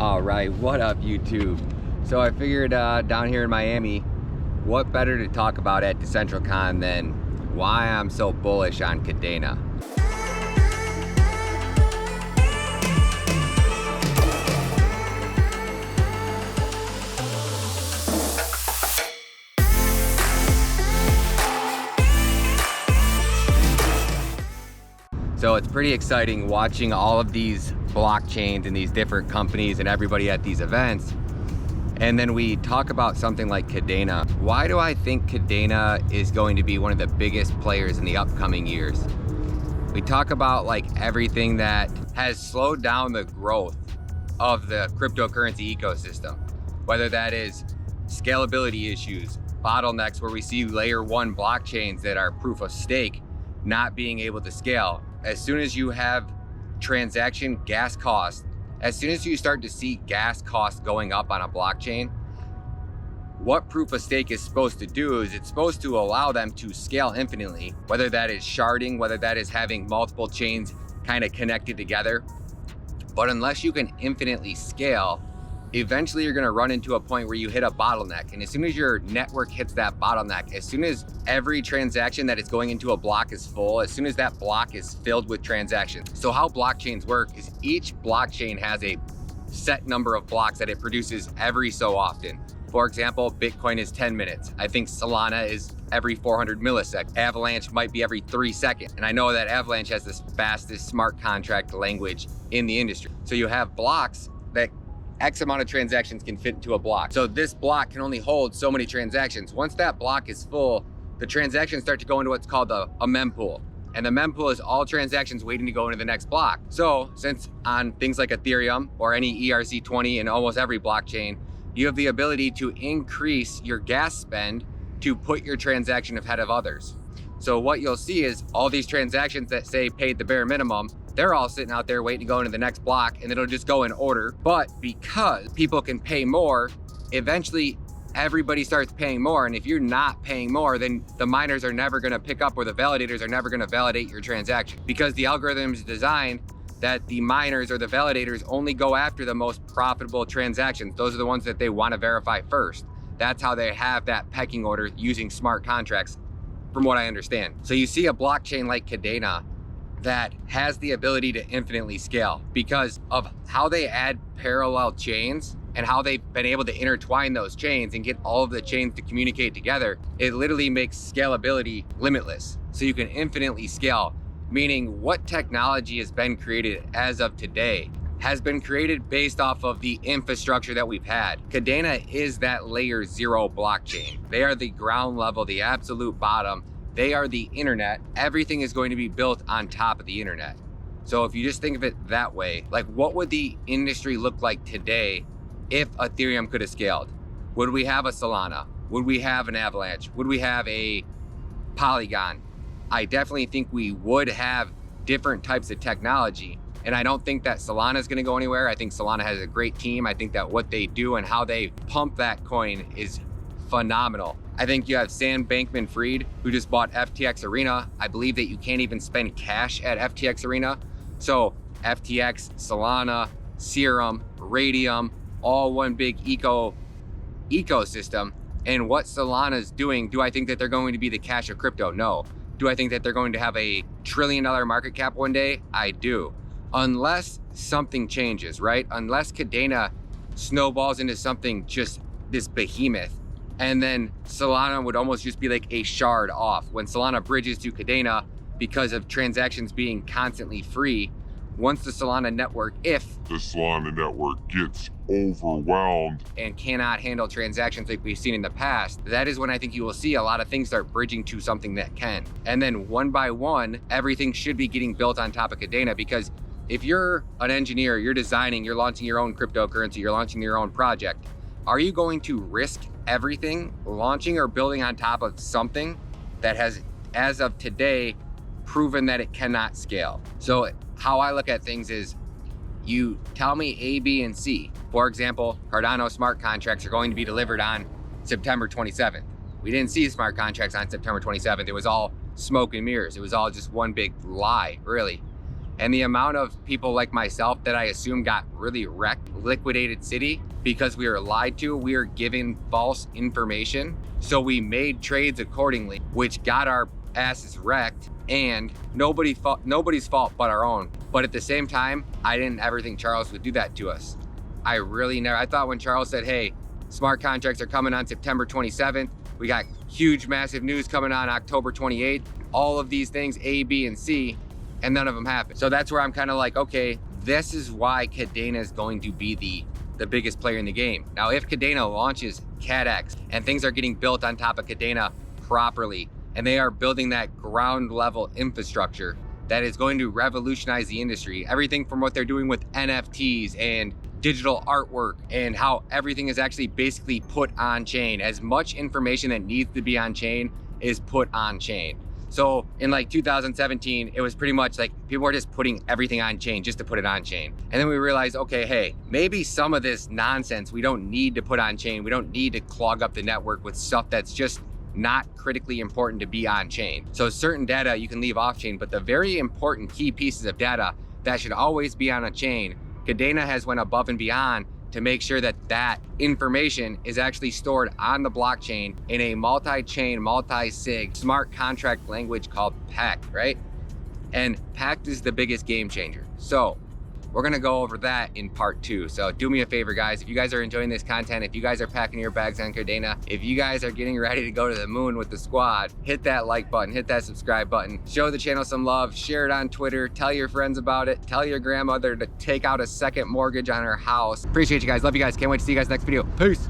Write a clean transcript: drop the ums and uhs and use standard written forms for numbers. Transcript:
All right, what up YouTube? So I figured down here in Miami, what better to talk about at DecentralCon than why I'm so bullish on Kadena. So it's pretty exciting watching all of these blockchains and these different companies and everybody at these events. And then we talk about something like Kadena. Why do I think Kadena is going to be one of the biggest players in the upcoming years? We talk about like everything that has slowed down the growth of the cryptocurrency ecosystem, whether that is scalability issues, bottlenecks where we see layer one blockchains that are proof of stake not being able to scale. As soon as you have transaction gas costs, as soon as you start to see gas costs going up on a blockchain, what proof of stake is supposed to do is it's supposed to allow them to scale infinitely, whether that is sharding, whether that is having multiple chains kind of connected together. But unless you can infinitely scale, eventually you're gonna run into a point where you hit a bottleneck. And as soon as your network hits that bottleneck, as soon as every transaction that is going into a block is full, as soon as that block is filled with transactions. So how blockchains work is each blockchain has a set number of blocks that it produces every so often. For example, Bitcoin is 10 minutes. I think Solana is every 400 milliseconds. Avalanche might be every 3 seconds. And I know that Avalanche has the fastest smart contract language in the industry. So you have blocks that X amount of transactions can fit into a block. So this block can only hold so many transactions. Once that block is full, the transactions start to go into what's called a mempool. And the mempool is all transactions waiting to go into the next block. So since on things like Ethereum or any ERC20 and almost every blockchain, you have the ability to increase your gas spend to put your transaction ahead of others. So what you'll see is all these transactions that say paid the bare minimum, they're all sitting out there waiting to go into the next block and it'll just go in order. But because people can pay more, eventually everybody starts paying more. And if you're not paying more, then the miners are never gonna pick up or the validators are never gonna validate your transaction because the algorithm is designed that the miners or the validators only go after the most profitable transactions. Those are the ones that they wanna verify first. That's how they have that pecking order using smart contracts, from what I understand. So you see a blockchain like Kadena that has the ability to infinitely scale because of how they add parallel chains and how they've been able to intertwine those chains and get all of the chains to communicate together. It literally makes scalability limitless. So you can infinitely scale, meaning what technology has been created as of today has been created based off of the infrastructure that we've had. Kadena is that layer 0 blockchain. They are the ground level, the absolute bottom. They are the internet. Everything is going to be built on top of the internet. So if you just think of it that way, like what would the industry look like today if Ethereum could have scaled? Would we have a Solana? Would we have an Avalanche? Would we have a Polygon? I definitely think we would have different types of technology. And I don't think that Solana is gonna go anywhere. I think Solana has a great team. I think that what they do and how they pump that coin is phenomenal. I think you have Sam Bankman-Fried, who just bought FTX Arena. I believe that you can't even spend cash at FTX Arena. So FTX, Solana, Serum, Radium, all one big ecosystem. And what Solana's doing, do I think that they're going to be the cash of crypto? No. Do I think that they're going to have a $1 trillion market cap one day? I do. Unless something changes, right? Unless Kadena snowballs into something just this behemoth. And then Solana would almost just be like a shard off. When Solana bridges to Kadena because of transactions being constantly free, once the Solana network, if the Solana network gets overwhelmed and cannot handle transactions like we've seen in the past, that is when I think you will see a lot of things start bridging to something that can. And then one by one, everything should be getting built on top of Kadena, because if you're an engineer, you're designing, you're launching your own cryptocurrency, you're launching your own project, are you going to risk everything launching or building on top of something that has, as of today, proven that it cannot scale? So how I look at things is, you tell me A, B, and C. For example, Cardano smart contracts are going to be delivered on September 27th. We didn't see smart contracts on September 27th. It was all smoke and mirrors. It was all just one big lie, really. And the amount of people like myself that I assume got really wrecked, liquidated city, because we were lied to, we were given false information. So we made trades accordingly, which got our asses wrecked, and nobody's fault but our own. But at the same time, I didn't ever think Charles would do that to us. I really never, I thought when Charles said, hey, smart contracts are coming on September 27th, we got huge, massive news coming on October 28th, all of these things, A, B, and C, and none of them happened. So that's where I'm kind of like, okay, this is why Kadena is going to be the biggest player in the game. Now, if Kadena launches CADX and things are getting built on top of Kadena properly, and they are building that ground level infrastructure that is going to revolutionize the industry, everything from what they're doing with NFTs and digital artwork and how everything is actually basically put on chain. As much information that needs to be on chain is put on chain. So in like 2017, it was pretty much like people were just putting everything on chain just to put it on chain. And then we realized, okay, hey, maybe some of this nonsense we don't need to put on chain. We don't need to clog up the network with stuff that's just not critically important to be on chain. So certain data you can leave off chain, but the very important key pieces of data that should always be on a chain, Kadena has went above and beyond to make sure that that information is actually stored on the blockchain in a multi-chain, multi-sig smart contract language called PACT, right? And PACT is the biggest game changer. So we're gonna go over that in part 2. So do me a favor, guys. If you guys are enjoying this content, if you guys are packing your bags on Kadena, if you guys are getting ready to go to the moon with the squad, hit that like button, hit that subscribe button, show the channel some love, share it on Twitter, tell your friends about it, tell your grandmother to take out a second mortgage on her house. Appreciate you guys, love you guys. Can't wait to see you guys next video. Peace.